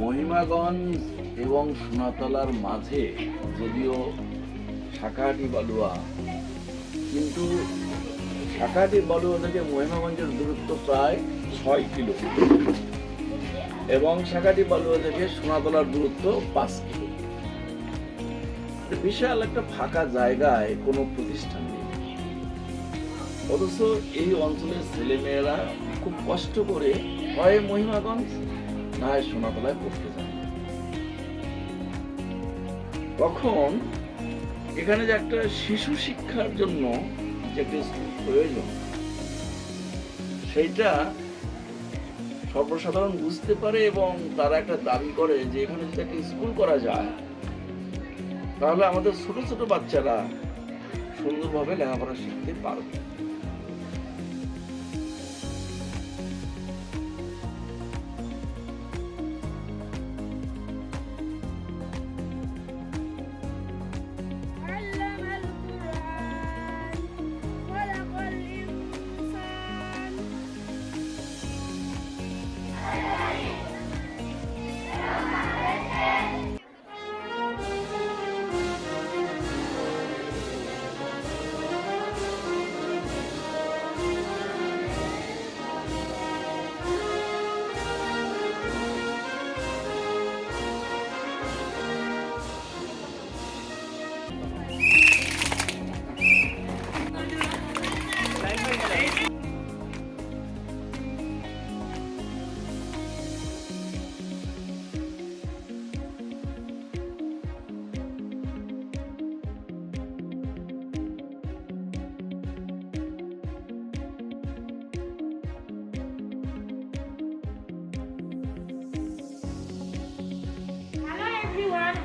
মহিমাগঞ্জ এবং সোনাতলার মাঝে যদিও শাখাহাটি বালুয়া, কিন্তু শাখাহাটি বালুয়া থেকে মহিমাগঞ্জের দূরত্ব প্রায় 6 কিলোমিটার এবং শাখাহাটি বালুয়া থেকে সোনাতলার দূরত্ব 5 কিলোমিটার। বিশাল একটা ফাঁকা জায়গায় কোনো প্রতিষ্ঠান নেই, অথচ এই অঞ্চলের ছেলেমেয়েরা খুব কষ্ট করে হয় মহিমাগঞ্জ না হয় সোনাতলায় পড়তে যায়। তখন এখানে যে একটা শিশু শিক্ষার জন্য যে একটা স্কুল প্রয়োজন, সেইটা সর্বসাধারণ বুঝতে পারে এবং তারা একটা দাবি করে যে এখানে যদি একটা স্কুল করা যায় তাহলে আমাদের ছোট ছোট বাচ্চারা সুন্দরভাবে লেখাপড়া শিখতে পারবে।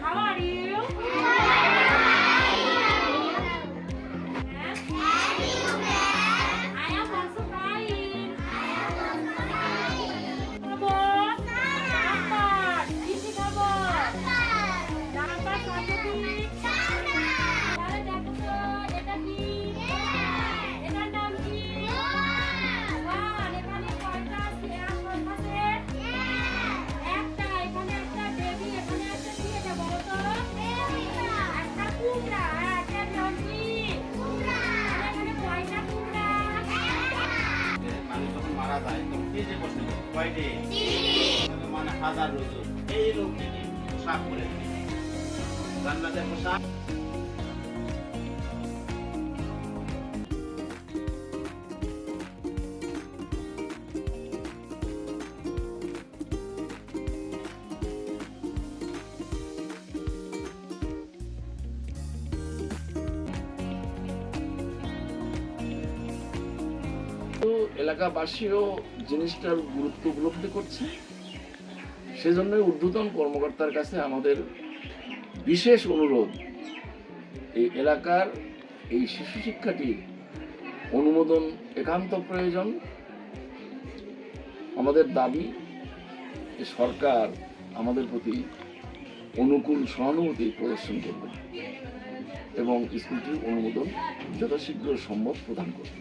How are you? I am also fine. খবর নাম্বার কিসি খবর নাম্বার কত কি তাহলে দেখো তো এটা কি এটার নাম কি ওয়ান এখানে কয়টা আছে একটা এখানে একটা বেবি এখানে একটা কি এটা বলো তো একটা কুমড়া এটার নাম কি কুমড়া এখানে কয়টা কুমড়া মানে যখন মারা যায় তখন কি যে প্রশ্ন কয়টি মানে 1000 রুজু এই লোকটি পোশাক পরে জান্নাতের পোশাক। এলাকাবাসীও জিনিসটার গুরুত্ব উপলব্ধি করছে, সেজন্যই ঊর্ধ্বতন কর্মকর্তার কাছে আমাদের বিশেষ অনুরোধ, এই এলাকার এই শিশু শিক্ষাটির অনুমোদন একান্ত প্রয়োজন। আমাদের দাবি যে সরকার আমাদের প্রতি অনুকূল সহানুভূতি প্রদর্শন করবে এবং স্কুলটির অনুমোদন যথাশীঘ্র সম্ভব প্রদান করবে।